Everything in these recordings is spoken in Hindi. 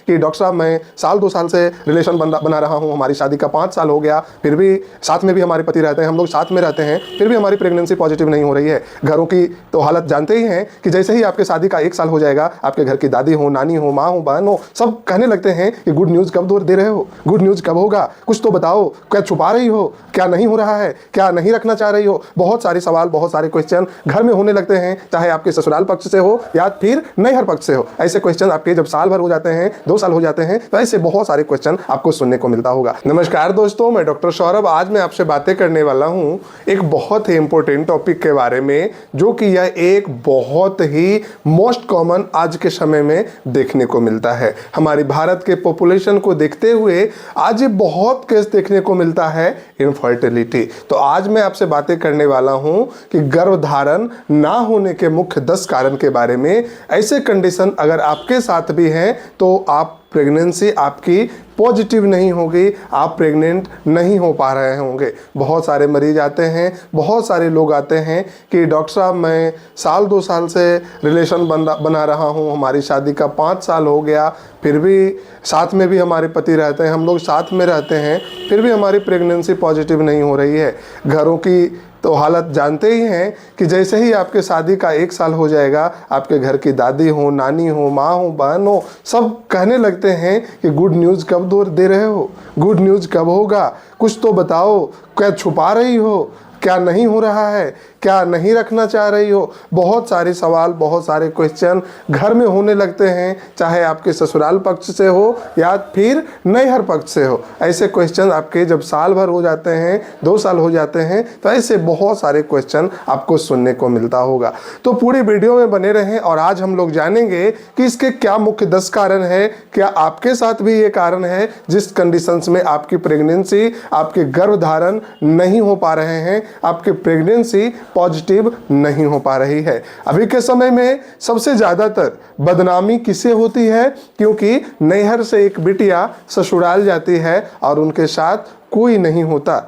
कि डॉक्टर साहब मैं साल 2 साल से रिलेशन बना रहा हूँ, हमारी शादी का 5 साल हो गया, फिर भी साथ में भी हमारे पति रहते हैं, हम लोग साथ में रहते हैं, फिर भी हमारी प्रेगनेंसी पॉजिटिव नहीं हो रही है। घरों की तो हालत जानते ही हैं कि जैसे ही आपके शादी का 1 साल हो जाएगा, आपके घर की दादी हो, नानी हो, माँ हो, बहन हो, सब कहने लगते हैं कि गुड न्यूज़ कब दे रहे हो, गुड न्यूज़ कब होगा, कुछ तो बताओ, क्या छुपा रही हो, क्या नहीं हो रहा है, क्या नहीं रखना चाह रही हो। बहुत सारे सवाल, बहुत सारे क्वेश्चन घर में होने लगते हैं, चाहे आपके ससुराल पक्ष से हो या फिर नैहर पक्ष से हो। ऐसे क्वेश्चन आपके जब साल भर हो जाते हैं, 2 साल हो जाते हैं, तो ऐसे बहुत सारे क्वेश्चन आपको सुनने को मिलता होगा। नमस्कार दोस्तों, मैं डॉक्टर सौरभ। आज मैं आपसे बातें करने वाला हूं एक बहुत ही इंपॉर्टेंट टॉपिक के बारे में, जो कि यह एक बहुत ही मोस्ट कॉमन आज के समय में देखने को मिलता है। हमारी भारत के पॉपुलेशन को देखते हुए आज ये बहुत केस देखने को मिलता है, इनफर्टिलिटी। तो आज मैं आपसे बातें करने वाला हूं कि गर्भधारण ना होने के मुख्य 10 कारण के बारे में। ऐसे कंडीशन अगर आपके साथ भी हैं तो आप प्रेगनेंसी आपकी पॉजिटिव नहीं होगी, आप प्रेग्नेंट नहीं हो पा रहे होंगे। बहुत सारे मरीज आते हैं, बहुत सारे लोग आते हैं कि डॉक्टर साहब मैं साल 2 साल से रिलेशन बना रहा हूँ, हमारी शादी का 5 साल हो गया, फिर भी साथ में भी हमारे पति रहते हैं, हम लोग साथ में रहते हैं, फिर भी हमारी प्रेगनेंसी पॉजिटिव नहीं हो रही है। घरों की तो हालत जानते ही हैं कि जैसे ही आपके शादी का 1 साल हो जाएगा, आपके घर की दादी हो, नानी हो, माँ हो, बहन हो, सब कहने लगते हैं कि गुड न्यूज़ कब दे रहे हो, गुड न्यूज़ कब होगा, कुछ तो बताओ, क्या छुपा रही हो, क्या नहीं हो रहा है, क्या नहीं रखना चाह रही हो। बहुत सारे सवाल, बहुत सारे क्वेश्चन घर में होने लगते हैं, चाहे आपके ससुराल पक्ष से हो या फिर नैहर पक्ष से हो। ऐसे क्वेश्चन आपके जब साल भर हो जाते हैं, 2 साल हो जाते हैं, तो ऐसे बहुत सारे क्वेश्चन आपको सुनने को मिलता होगा। तो पूरी वीडियो में बने रहें और आज हम लोग जानेंगे कि इसके क्या मुख्य 10 कारण है। क्या आपके साथ भी ये कारण है जिस कंडीशंस में आपकी प्रेगनेंसी, आपके गर्भधारण नहीं हो पा रहे हैं, आपकी प्रेगनेंसी पॉजिटिव नहीं हो पा रही है। अभी के समय में सबसे ज्यादातर बदनामी किसे होती है, क्योंकि नैहर से एक बिटिया ससुराल जाती है और उनके साथ कोई नहीं होता।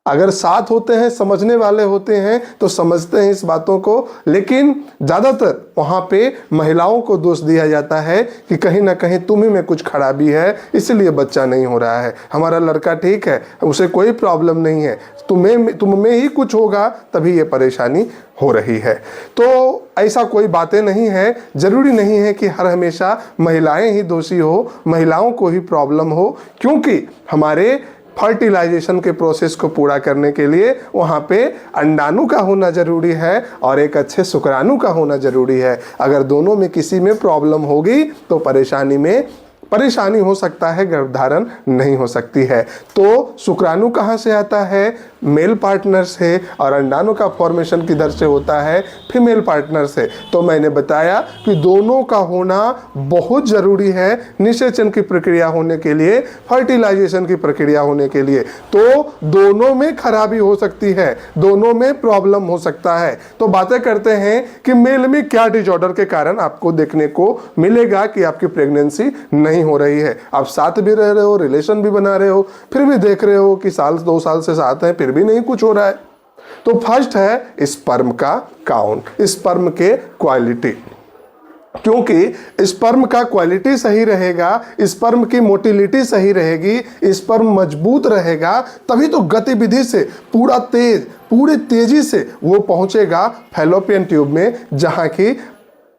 अगर साथ होते हैं, समझने वाले होते हैं तो समझते हैं इस बातों को, लेकिन ज़्यादातर वहाँ पे महिलाओं को दोष दिया जाता है कि कहीं ना कहीं तुम्ही में कुछ खराबी है, इसलिए बच्चा नहीं हो रहा है। हमारा लड़का ठीक है, उसे कोई प्रॉब्लम नहीं है, तुम में ही कुछ होगा तभी ये परेशानी हो रही है। तो ऐसा कोई बातें नहीं है, जरूरी नहीं है कि हर हमेशा महिलाएं ही दोषी हो, महिलाओं को ही प्रॉब्लम हो, क्योंकि हमारे फर्टिलाइजेशन के प्रोसेस को पूरा करने के लिए वहाँ पे अंडाणु का होना जरूरी है और एक अच्छे शुक्राणु का होना जरूरी है। अगर दोनों में किसी में प्रॉब्लम होगी तो परेशानी हो सकता है, गर्भधारण नहीं हो सकती है। तो शुक्राणु कहाँ से आता है? मेल पार्टनर से, और अंडाणु का फॉर्मेशन किधर से होता है? फीमेल पार्टनर से। तो मैंने बताया कि दोनों का होना बहुत जरूरी है निषेचन की प्रक्रिया होने के लिए, फर्टिलाइजेशन की प्रक्रिया होने के लिए। तो दोनों में खराबी हो सकती है, दोनों में प्रॉब्लम हो सकता है। तो बातें करते हैं कि मेल में क्या डिसऑर्डर के कारण आपको देखने को मिलेगा कि आपकी प्रेगनेंसी नहीं हो रही है। आप साथ भी रह रहे हो, रिलेशन भी बना रहे हो, फिर भी देख रहे हो कि साल 2 साल से साथ हैं, फिर भी नहीं कुछ हो रहा है। तो फर्स्ट है स्पर्म का काउंट, स्पर्म के क्वालिटी। क्योंकि स्पर्म का क्वालिटी सही रहेगा, स्पर्म की मोटिलिटी सही रहेगी, स्पर्म मजबूत रहेगा, तभी तो गतिविधि से पूरी तेजी से वो पहुंचेगा फैलोपियन ट्यूब में, जहां की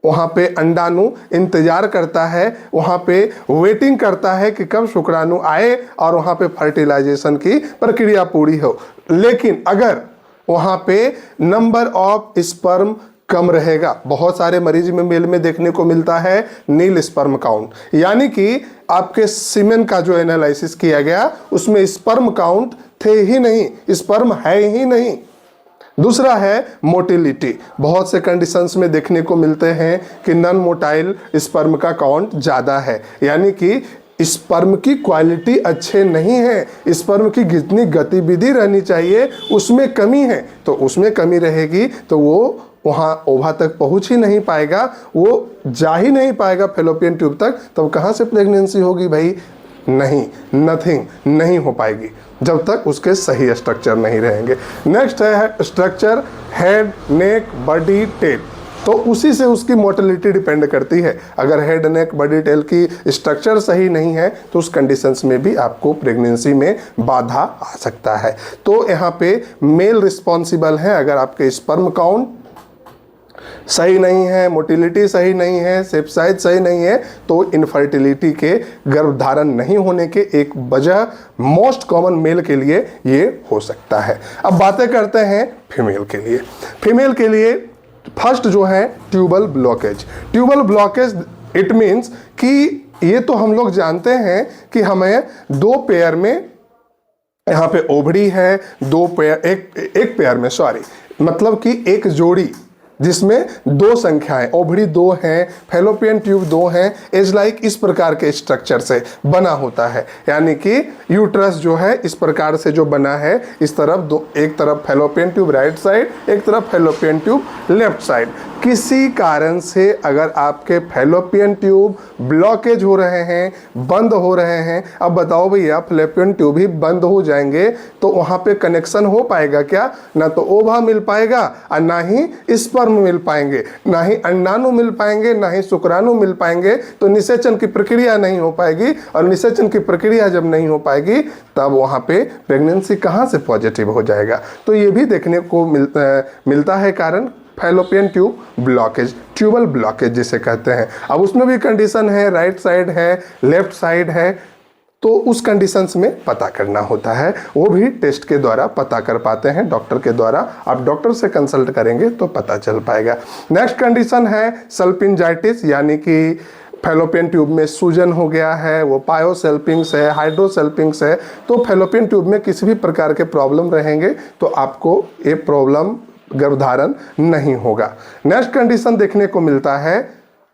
वहाँ पे अंडाणु इंतजार करता है, वहाँ पे वेटिंग करता है कि कब शुक्राणु आए और वहाँ पे फर्टिलाइजेशन की प्रक्रिया पूरी हो। लेकिन अगर वहाँ पे नंबर ऑफ स्पर्म कम रहेगा, बहुत सारे मरीज में मेल में देखने को मिलता है नील स्पर्म काउंट, यानी कि आपके सीमेन का जो एनालिसिस किया गया उसमें स्पर्म काउंट थे ही नहीं, स्पर्म है ही नहीं। दूसरा है मोटिलिटी। बहुत से कंडीशंस में देखने को मिलते हैं कि नॉन मोटाइल स्पर्म का काउंट ज़्यादा है, यानी कि स्पर्म की क्वालिटी अच्छे नहीं है, स्पर्म की जितनी गतिविधि रहनी चाहिए उसमें कमी है। तो उसमें कमी रहेगी तो वो वहाँ ओवा तक पहुँच ही नहीं पाएगा, वो जा ही नहीं पाएगा फैलोपियन ट्यूब तक। तब कहाँ से प्रेगनेंसी होगी भाई? नहीं, नथिंग नहीं हो पाएगी जब तक उसके सही स्ट्रक्चर नहीं रहेंगे। नेक्स्ट है स्ट्रक्चर हेड, नेक, बॉडी, टेल। तो उसी से उसकी मोटिलिटी डिपेंड करती है। अगर हेड नेक बॉडी टेल की स्ट्रक्चर सही नहीं है तो उस कंडीशंस में भी आपको प्रेगनेंसी में बाधा आ सकता है। तो यहाँ पे मेल रिस्पॉन्सिबल है। अगर आपके स्पर्म काउंट सही नहीं है, मोटिलिटी सही नहीं है, शेप साइज सही नहीं है, तो इनफर्टिलिटी के, गर्भधारण नहीं होने के एक वजह मोस्ट कॉमन मेल के लिए ये हो सकता है। अब बातें करते हैं फीमेल के लिए। फीमेल के लिए फर्स्ट जो है tubal blockage. Tubal blockage it means कि ये तो हम लोग जानते हैं कि हमें दो पेयर में, यहाँ पे ओवरी है, दो पेयर, एक पेयर में, सॉरी, मतलब कि एक जोड़ी जिसमें दो संख्याएं, ओवरी दो हैं, फैलोपियन ट्यूब दो हैं, एज लाइक इस प्रकार के स्ट्रक्चर से बना होता है। यानी कि यूट्रस जो है इस प्रकार से जो बना है, इस तरफ दो, एक तरफ फैलोपियन ट्यूब राइट साइड, एक तरफ फैलोपियन ट्यूब लेफ्ट साइड। किसी कारण से अगर आपके फैलोपियन ट्यूब ब्लॉकेज हो रहे हैं, बंद हो रहे हैं, अब बताओ भैया फैलोपियन ट्यूब ही बंद हो जाएंगे तो वहाँ पे कनेक्शन हो पाएगा क्या? ना तो ओवा मिल पाएगा और ना ही स्पर्म मिल पाएंगे, ना ही अंडाणु मिल पाएंगे, ना ही शुक्राणु मिल पाएंगे। तो निषेचन की प्रक्रिया नहीं हो पाएगी, और निषेचन की प्रक्रिया जब नहीं हो पाएगी तब वहाँ पे प्रेगनेंसी कहाँ से पॉजिटिव हो जाएगा? तो ये भी देखने को मिलता है कारण fallopian tube blockage, tubal blockage जिसे कहते हैं। अब उसमें भी कंडीशन है, राइट साइड है, लेफ्ट साइड है, तो उस कंडीशंस में पता करना होता है। वो भी टेस्ट के द्वारा पता कर पाते हैं, डॉक्टर के द्वारा। आप डॉक्टर से कंसल्ट करेंगे तो पता चल पाएगा। नेक्स्ट कंडीशन है सल्पिंजाइटिस, यानी कि फैलोपियन ट्यूब में सूजन हो गया है, वो पायोसेल्पिंग्स है, हाइड्रोसेल्पिंग्स है। तो फैलोपियन ट्यूब में किसी भी प्रकार के प्रॉब्लम रहेंगे तो आपको ये प्रॉब्लम, गर्भधारण नहीं होगा। नेक्स्ट कंडीशन देखने को मिलता है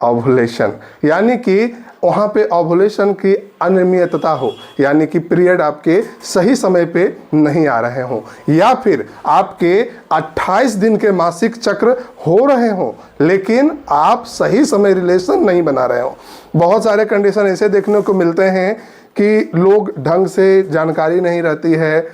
ओवुलेशन, यानी कि वहाँ पे ओवुलेशन की अनियमितता हो, यानी कि पीरियड आपके सही समय पे नहीं आ रहे हों, या फिर आपके 28 दिन के मासिक चक्र हो रहे हों लेकिन आप सही समय रिलेशन नहीं बना रहे हो। बहुत सारे कंडीशन ऐसे देखने को मिलते हैं कि लोग ढंग से जानकारी नहीं रहती है,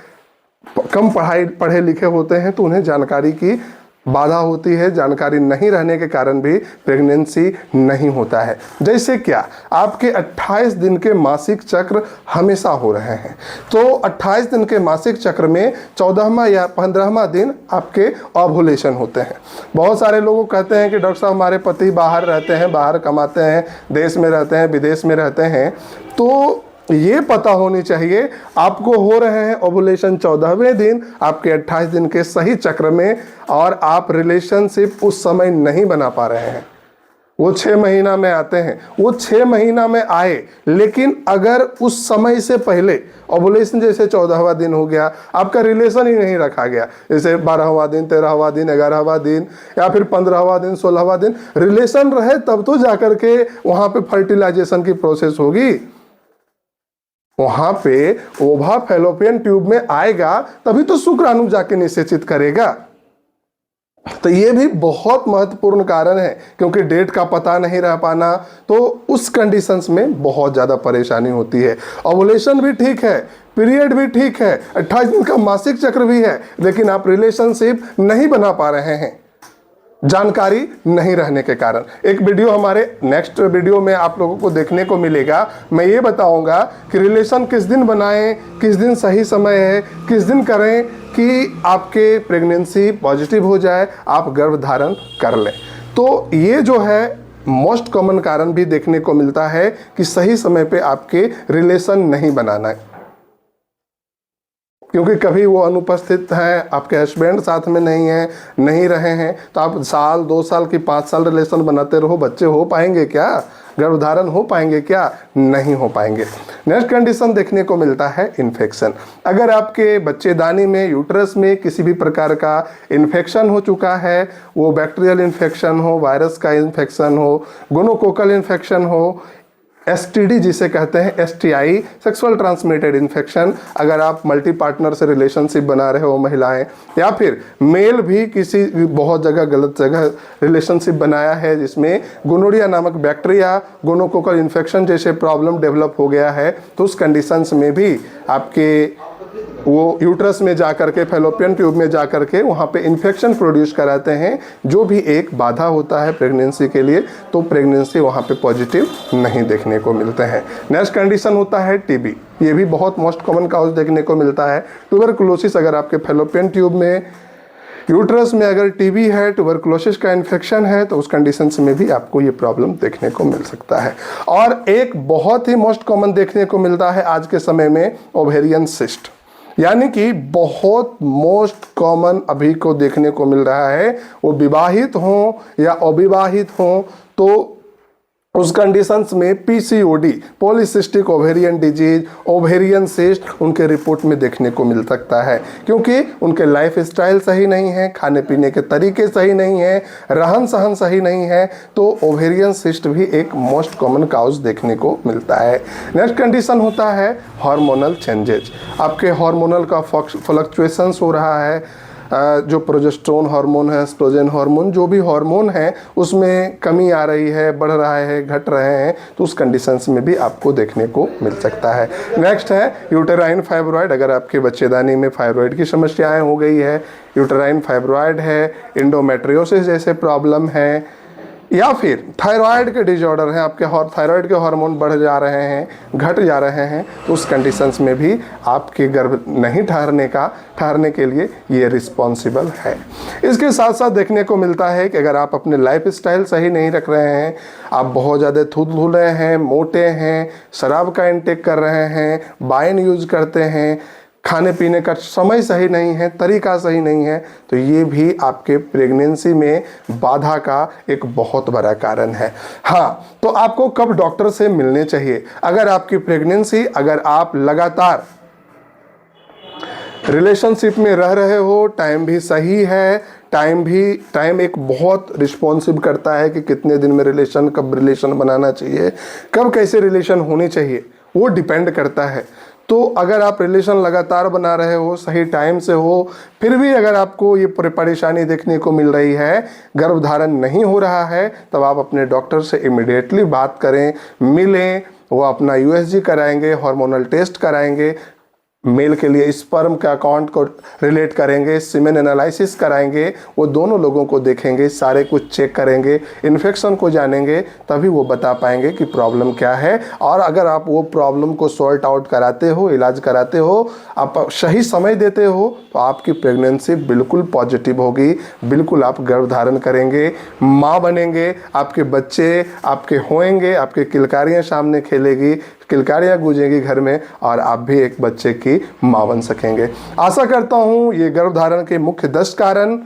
कम पढ़े लिखे होते हैं तो उन्हें जानकारी की बाधा होती है, जानकारी नहीं रहने के कारण भी प्रेगनेंसी नहीं होता है। जैसे क्या आपके 28 दिन के मासिक चक्र हमेशा हो रहे हैं, तो 28 दिन के मासिक चक्र में 14वां या 15वां दिन आपके ओवुलेशन होते हैं। बहुत सारे लोग कहते हैं कि डॉक्टर साहब हमारे पति बाहर रहते हैं, बाहर कमाते हैं, देश में रहते हैं, विदेश में रहते हैं, तो ये पता होनी चाहिए आपको हो रहे हैं ओवुलेशन 14वें दिन आपके 28 दिन के सही चक्र में, और आप रिलेशनशिप उस समय नहीं बना पा रहे हैं। वो 6 महीना में आते हैं, वो 6 महीना में आए, लेकिन अगर उस समय से पहले ओवुलेशन जैसे 14वां दिन हो गया, आपका रिलेशन ही नहीं रखा गया, जैसे 12वां दिन, 13वां दिन, 11वां दिन, या फिर 15वां दिन, 16वां दिन रिलेशन रहे, तब तो जाकर के वहाँ पे फर्टिलाइजेशन की प्रोसेस होगी। वहां पे ओवा फैलोपियन ट्यूब में आएगा तभी तो शुक्राणु जाके निषेचित करेगा। तो ये भी बहुत महत्वपूर्ण कारण है, क्योंकि डेट का पता नहीं रह पाना, तो उस कंडीशंस में बहुत ज़्यादा परेशानी होती है। ओवुलेशन भी ठीक है, पीरियड भी ठीक है, 28 दिन का मासिक चक्र भी है, लेकिन आप रिलेशनशिप नहीं बना पा रहे हैं जानकारी नहीं रहने के कारण। एक वीडियो हमारे नेक्स्ट वीडियो में आप लोगों को देखने को मिलेगा। मैं ये बताऊंगा कि रिलेशन किस दिन बनाएं, किस दिन सही समय है, किस दिन करें कि आपके प्रेगनेंसी पॉजिटिव हो जाए, आप गर्भधारण कर लें। तो ये जो है मोस्ट कॉमन कारण भी देखने को मिलता है कि सही समय पे आपके रिलेशन नहीं बनाना है, क्योंकि कभी वो अनुपस्थित है, आपके हस्बैंड साथ में नहीं है, नहीं रहे हैं, तो आप साल 2 साल की 5 साल रिलेशन बनाते रहो, बच्चे हो पाएंगे क्या? गर्भधारण हो पाएंगे क्या? नहीं हो पाएंगे। नेक्स्ट कंडीशन देखने को मिलता है इन्फेक्शन। अगर आपके बच्चेदानी में, यूट्रस में किसी भी प्रकार का इन्फेक्शन हो चुका है, वो बैक्टीरियल इन्फेक्शन हो, वायरस का इन्फेक्शन हो, गोनोकोकल इन्फेक्शन हो, STD जिसे कहते हैं, STI सेक्सुअल ट्रांसमिटेड इन्फेक्शन, अगर आप मल्टी पार्टनर से रिलेशनशिप बना रहे हो महिलाएं, या फिर मेल भी किसी बहुत जगह गलत जगह रिलेशनशिप बनाया है जिसमें गोनोरिया नामक बैक्टीरिया, गोनोकोकल इन्फेक्शन जैसे प्रॉब्लम डेवलप हो गया है, तो उस कंडीशंस में भी आपके वो यूट्रस में जा करके, फैलोपियन ट्यूब में जा करके वहाँ पे इन्फेक्शन प्रोड्यूस कराते हैं, जो भी एक बाधा होता है प्रेगनेंसी के लिए। तो प्रेगनेंसी वहाँ पे पॉजिटिव नहीं देखने को मिलते हैं। नेक्स्ट कंडीशन होता है टीबी। ये भी बहुत मोस्ट कॉमन काउज देखने को मिलता है। ट्यूबरकुलोसिस, अगर आपके फैलोपियन ट्यूब में, यूट्रस में अगर टीबी है, ट्यूबरकुलोसिस का इन्फेक्शन है, तो उस कंडीशंस में भी आपको ये प्रॉब्लम देखने को मिल सकता है। और एक बहुत ही मोस्ट कॉमन देखने को मिलता है आज के समय में, ओवेरियन सिस्ट, यानी कि बहुत मोस्ट कॉमन अभी को देखने को मिल रहा है। वो विवाहित हों या अविवाहित हों, तो उस कंडीशंस में PCOD, polycystic ovarian disease, ovarian cyst उनके रिपोर्ट में देखने को मिल सकता है, क्योंकि उनके लाइफ स्टाइल सही नहीं है, खाने पीने के तरीके सही नहीं है, रहन सहन सही नहीं है। तो ओवेरियन सिस्ट भी एक मोस्ट कॉमन काउज देखने को मिलता है। नेक्स्ट कंडीशन होता है हार्मोनल चेंजेज। आपके हार्मोनल का फ्लक्चुएशंस हो रहा है, जो प्रोजेस्टेरोन हार्मोन है, एस्ट्रोजन हार्मोन, जो भी हार्मोन है उसमें कमी आ रही है, बढ़ रहा है, घट रहे हैं, तो उस कंडीशंस में भी आपको देखने को मिल सकता है। नेक्स्ट है यूटेराइन फाइब्रॉइड। अगर आपके बच्चेदानी में फाइब्रॉइड की समस्याएं हो गई है, यूटेराइन फाइब्रॉइड है, इंडोमेट्रियोसिस जैसे प्रॉब्लम है, या फिर थायराइड के डिजॉर्डर हैं, आपके थायराइड के हार्मोन बढ़ जा रहे हैं, घट जा रहे हैं, तो उस कंडीशंस में भी आपके गर्भ नहीं ठहरने के लिए ये रिस्पॉन्सिबल है। इसके साथ साथ देखने को मिलता है कि अगर आप अपने लाइफ स्टाइल सही नहीं रख रहे हैं, आप बहुत ज़्यादा थुलथुले हैं, मोटे हैं, शराब का इंटेक कर रहे हैं, वाइन यूज करते हैं, खाने पीने का समय सही नहीं है, तरीका सही नहीं है, तो ये भी आपके प्रेगनेंसी में बाधा का एक बहुत बड़ा कारण है। हाँ, तो आपको कब डॉक्टर से मिलने चाहिए? अगर आपकी प्रेगनेंसी, अगर आप लगातार रिलेशनशिप में रह रहे हो, टाइम भी सही है, टाइम एक बहुत रिस्पॉन्सिव करता है कि कितने दिन में कब रिलेशन बनाना चाहिए, कब कैसे रिलेशन होनी चाहिए, वो डिपेंड करता है। तो अगर आप रिलेशन लगातार बना रहे हो, सही टाइम से हो, फिर भी अगर आपको ये परेशानी देखने को मिल रही है, गर्भधारण नहीं हो रहा है, तब आप अपने डॉक्टर से इमिडिएटली बात करें, मिलें, वो अपना यूएसजी कराएंगे, हार्मोनल टेस्ट कराएंगे, मेल के लिए स्पर्म का काउंट को रिलेट करेंगे, सीमेन एनालिसिस कराएंगे, वो दोनों लोगों को देखेंगे, सारे कुछ चेक करेंगे, इन्फेक्शन को जानेंगे, तभी वो बता पाएंगे कि प्रॉब्लम क्या है। और अगर आप वो प्रॉब्लम को सॉर्ट आउट कराते हो, इलाज कराते हो, आप सही समय देते हो, तो आपकी प्रेगनेंसी बिल्कुल पॉजिटिव होगी, बिल्कुल आप गर्भधारण करेंगे, माँ बनेंगे, आपके बच्चे आपके होएंगे, आपके किलकारियाँ सामने खेलेगी, किलकारियाँ गूंजेंगी घर में, और आप भी एक बच्चे की मां बन सकेंगे। आशा करता हूं ये गर्भधारण के मुख्य 10 कारण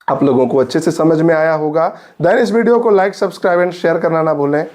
आप लोगों को अच्छे से समझ में आया होगा। देन इस वीडियो को लाइक, सब्सक्राइब एंड शेयर करना ना भूलें।